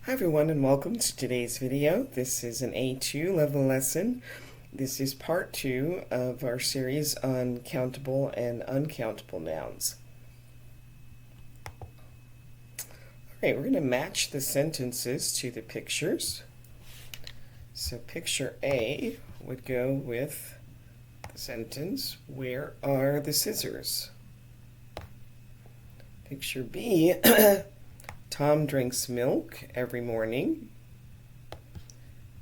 Hi everyone and welcome to today's video. This is an A2 level lesson. This is part 2 of our series on countable and uncountable nouns. Alright, we're going to match the sentences to the pictures. So picture A would go with the sentence, "Where are the scissors?" Picture B, Tom drinks milk every morning.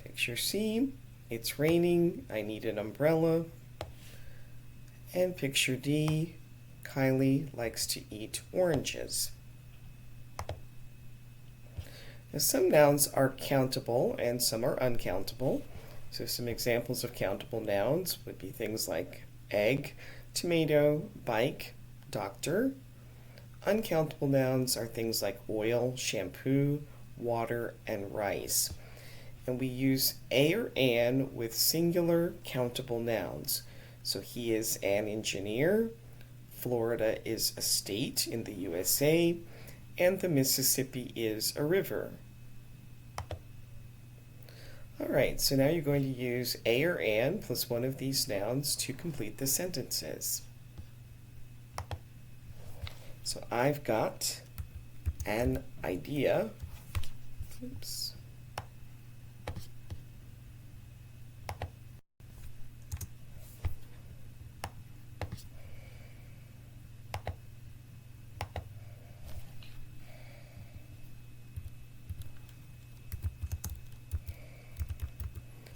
Picture C, it's raining, I need an umbrella. And picture D, Kylie likes to eat oranges. Now, some nouns are countable and some are uncountable. So some examples of countable nouns would be things like egg, tomato, bike, doctor. Uncountable nouns are things like oil, shampoo, water, and rice. And we use a or an with singular countable nouns. So he is an engineer, Florida is a state in the USA, and the Mississippi is a river. Alright, so now you're going to use a or an plus one of these nouns to complete the sentences. So I've got an idea. Oops.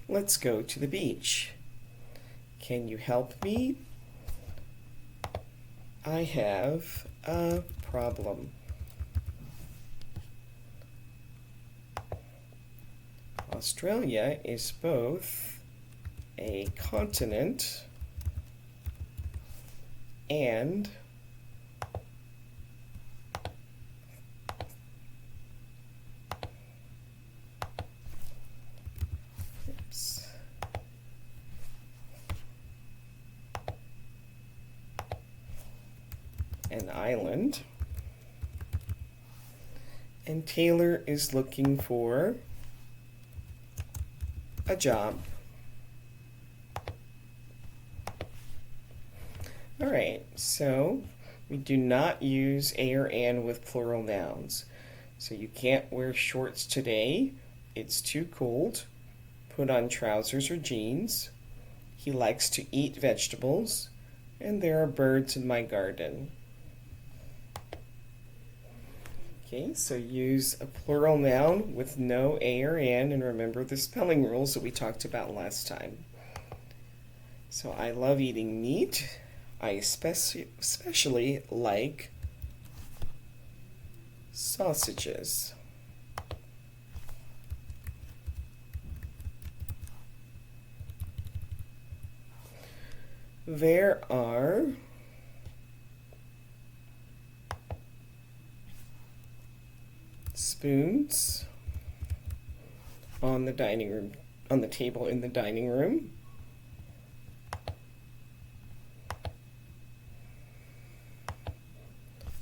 Let's go to the beach. Can you help me? I have a problem. Australia is both a continent and an island, and Taylor is looking for a job. Alright, so we do not use a or an with plural nouns. So you can't wear shorts today, it's too cold. Put on trousers or jeans. He likes to eat vegetables, and there are birds in my garden. Okay, so use a plural noun with no a or an, and remember the spelling rules that we talked about last time. So I love eating meat. I especially like sausages. There are spoons on the table in the dining room.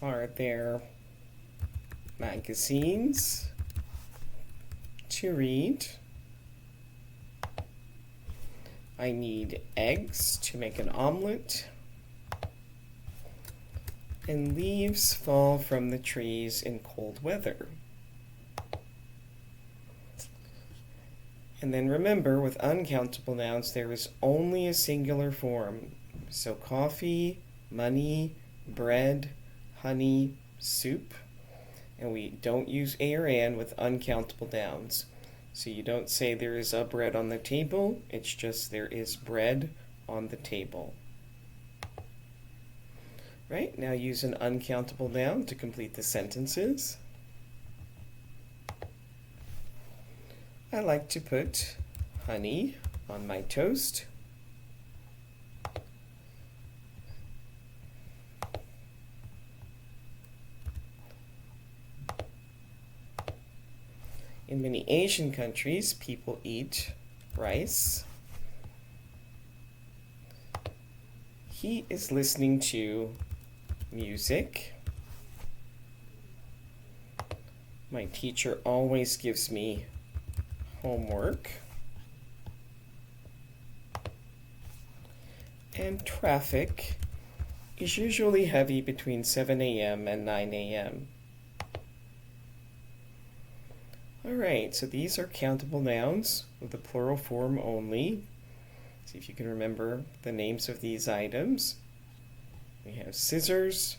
Are there magazines to read? I need eggs to make an omelet. And leaves fall from the trees in cold weather. And then remember, with uncountable nouns, there is only a singular form. So coffee, money, bread, honey, soup. And we don't use a or an with uncountable nouns. So you don't say there is a bread on the table, it's just there is bread on the table. Right, now use an uncountable noun to complete the sentences. I like to put honey on my toast. In many Asian countries, people eat rice. He is listening to music. My teacher always gives me homework. And traffic is usually heavy between 7 a.m. and 9 a.m. Alright, so these are countable nouns with the plural form only. See if you can remember the names of these items. We have scissors,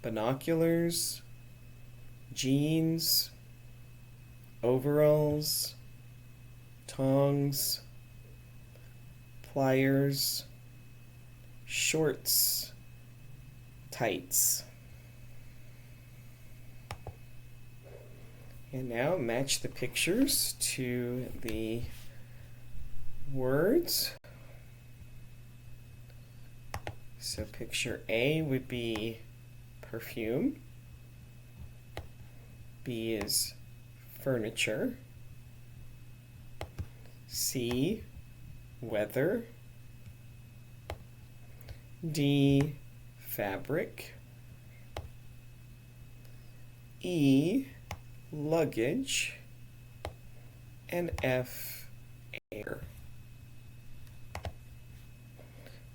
binoculars, jeans, overalls, tongs, pliers, shorts, tights. And now match the pictures to the words. So picture A would be perfume. B is furniture. C, weather. D, fabric. E, luggage. And F, air.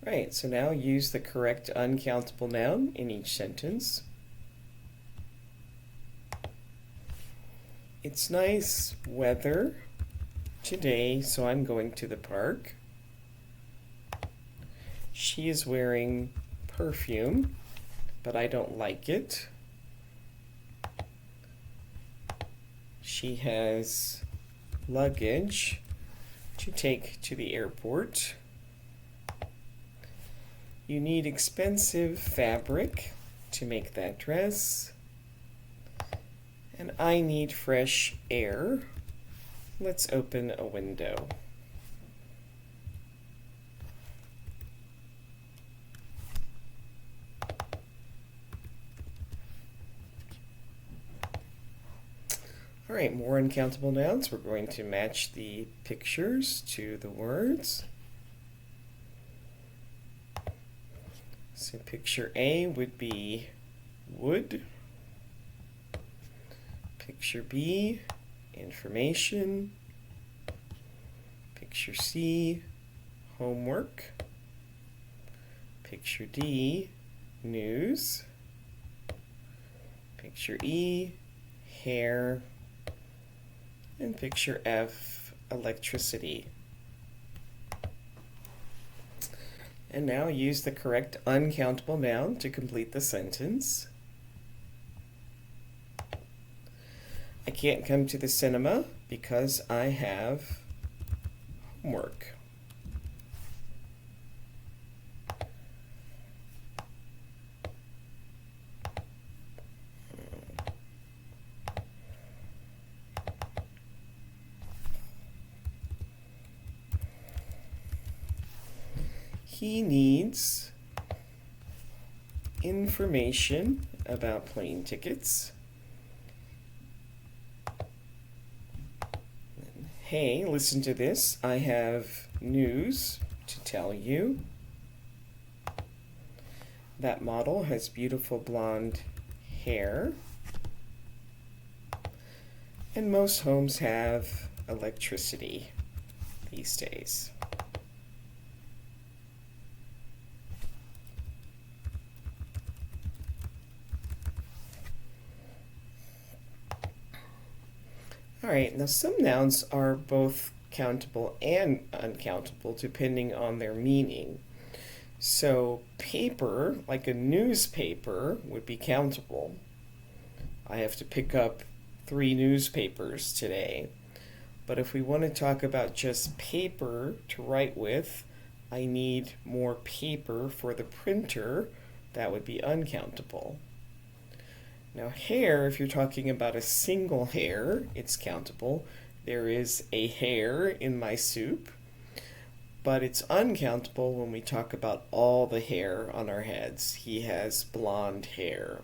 Right, so now use the correct uncountable noun in each sentence. It's nice weather today, so I'm going to the park. She is wearing perfume, but I don't like it. She has luggage to take to the airport. You need expensive fabric to make that dress. And I need fresh air. Let's open a window. All right, more uncountable nouns. We're going to match the pictures to the words. So picture A would be wood. Picture B, information. Picture C, homework. Picture D, news. Picture E, hair. And picture F, electricity. And now use the correct uncountable noun to complete the sentence. I can't come to the cinema because I have homework. He needs information about plane tickets. Hey, listen to this. I have news to tell you. That model has beautiful blonde hair. And most homes have electricity these days. All right, now some nouns are both countable and uncountable depending on their meaning. So paper, like a newspaper, would be countable. I have to pick up 3 newspapers today. But if we want to talk about just paper to write with, I need more paper for the printer. That would be uncountable. Now hair, if you're talking about a single hair, it's countable. There is a hair in my soup. But it's uncountable when we talk about all the hair on our heads. He has blonde hair.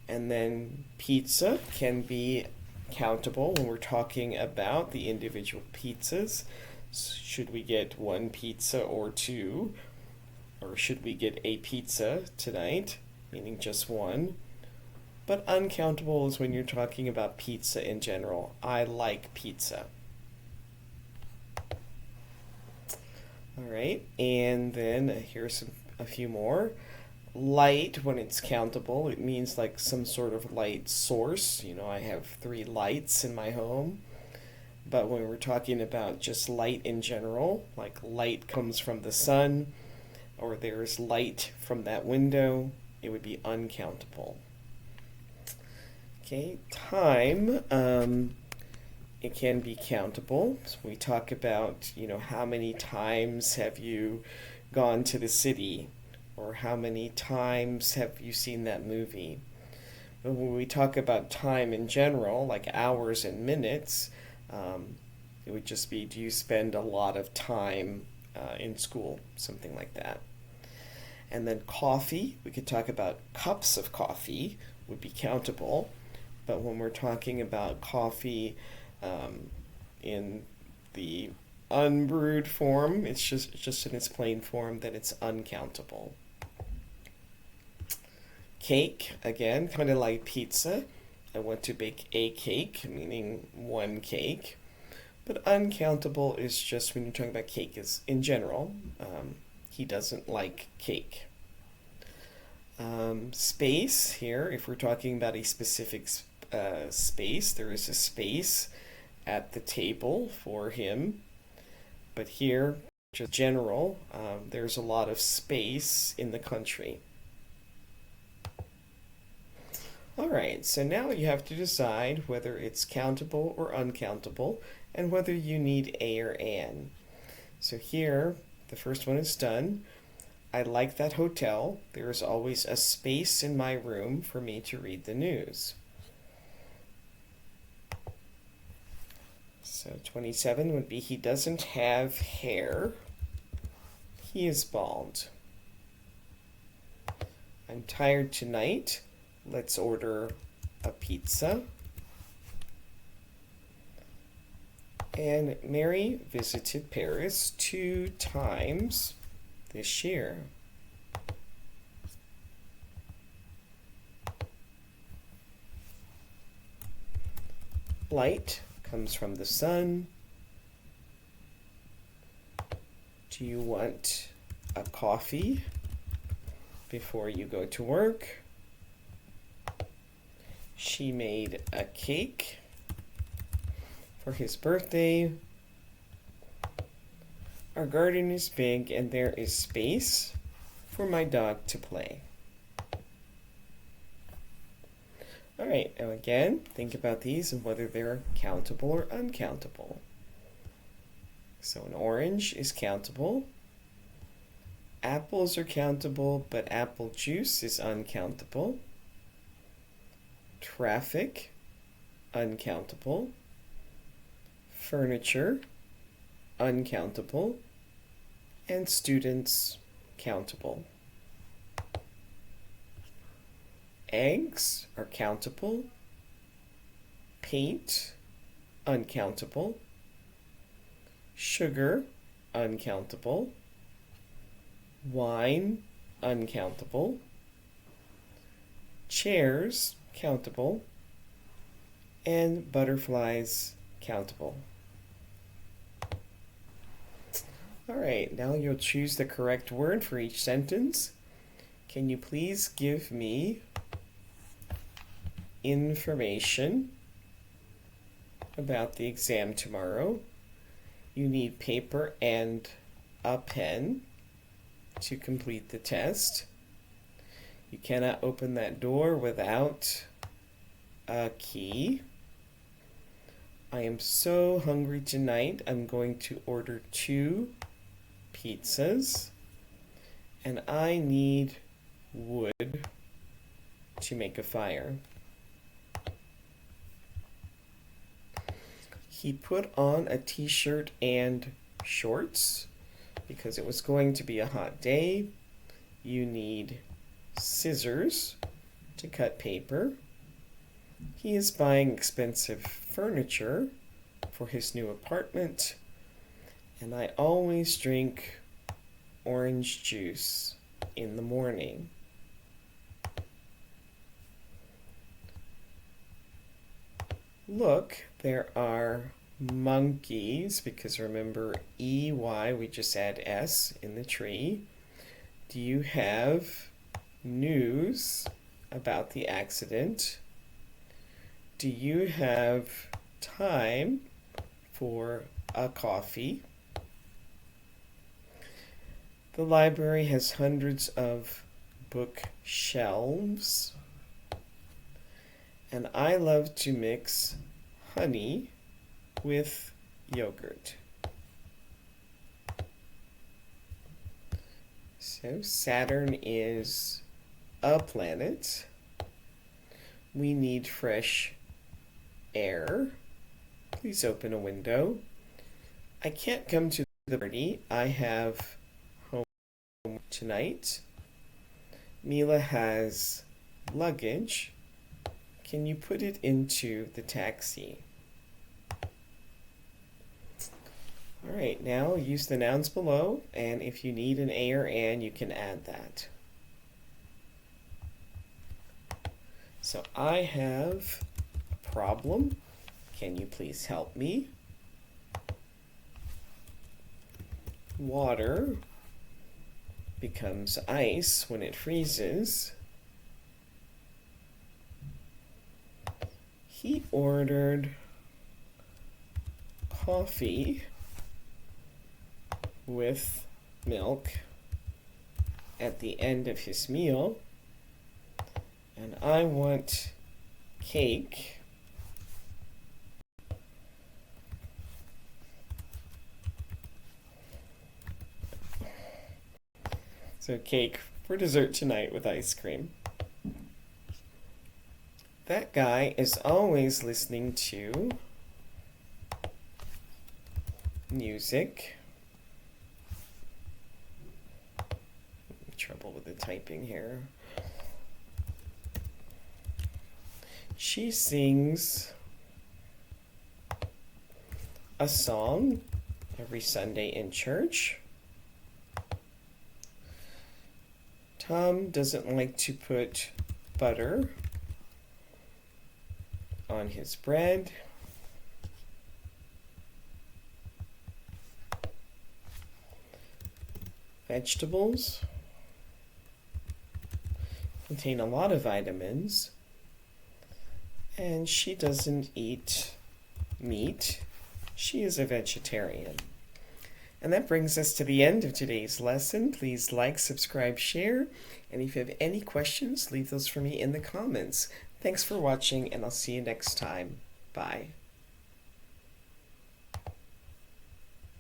And then pizza can be countable when we're talking about the individual pizzas. Should we get 1 pizza or 2? Or should we get a pizza tonight? Meaning just 1. But uncountable is when you're talking about pizza in general. I like pizza. All right, and then here's a few more. Light, when it's countable, it means like some sort of light source. I have 3 lights in my home. But when we're talking about just light in general, like light comes from the sun, or there's light from that window, it would be uncountable. Okay, time, it can be countable. So we talk about, how many times have you gone to the city, or how many times have you seen that movie. But when we talk about time in general, like hours and minutes, it would just be, do you spend a lot of time in school, something like that. And then coffee, we could talk about cups of coffee would be countable. But when we're talking about coffee in the unbrewed form, it's just in its plain form, that it's uncountable. Cake, again, kind of like pizza. I want to bake a cake, meaning one cake. But uncountable is just when you're talking about cake is in general. He doesn't like cake. Space here, if we're talking about a specific space, there is a space at the table for him. But here, just general, there's a lot of space in the country. All right, so now you have to decide whether it's countable or uncountable, and whether you need a or an. So here, the first one is done. I like that hotel. There is always a space in my room for me to read the news. So 27 would be, he doesn't have hair. He is bald. I'm tired tonight. Let's order a pizza. And Mary visited Paris 2 times this year. Light comes from the sun. Do you want a coffee before you go to work? She made a cake for his birthday. Our garden is big and there is space for my dog to play. All right, now again, think about these and whether they're countable or uncountable. So an orange is countable. Apples are countable, but apple juice is uncountable. Traffic, uncountable. Furniture, uncountable. And students, countable. Eggs are countable. Paint, uncountable. Sugar, uncountable. Wine, uncountable. Chairs, countable. And butterflies, countable. All right, now you'll choose the correct word for each sentence. Can you please give me information about the exam tomorrow? You need paper and a pen to complete the test. You cannot open that door without a key. I am so hungry tonight. I'm going to order 2 pizzas. And I need wood to make a fire. He put on a t-shirt and shorts because it was going to be a hot day. You need scissors to cut paper. He is buying expensive furniture for his new apartment. And I always drink orange juice in the morning. look, there are monkeys, because remember EY, we just add S in the tree. Do you have news about the accident? Do you have time for a coffee? The library has hundreds of bookshelves. And I love to mix honey with yogurt. So Saturn is a planet. We need fresh air. Please open a window. I can't come to the party. I have homework tonight. Mila has luggage. Can you put it into the taxi? All right, now use the nouns below, and if you need an a or an, you can add that. So I have a problem. Can you please help me? Water becomes ice when it freezes. He ordered coffee with milk at the end of his meal, and I want cake for dessert tonight with ice cream. That guy is always listening to music. Trouble with the typing here. She sings a song every Sunday in church. Tom doesn't like to put butter on his bread. Vegetables contain a lot of vitamins, and she doesn't eat meat. She is a vegetarian. And that brings us to the end of today's lesson. Please like, subscribe, share, and if you have any questions, leave those for me in the comments. Thanks for watching, and I'll see you next time. Bye.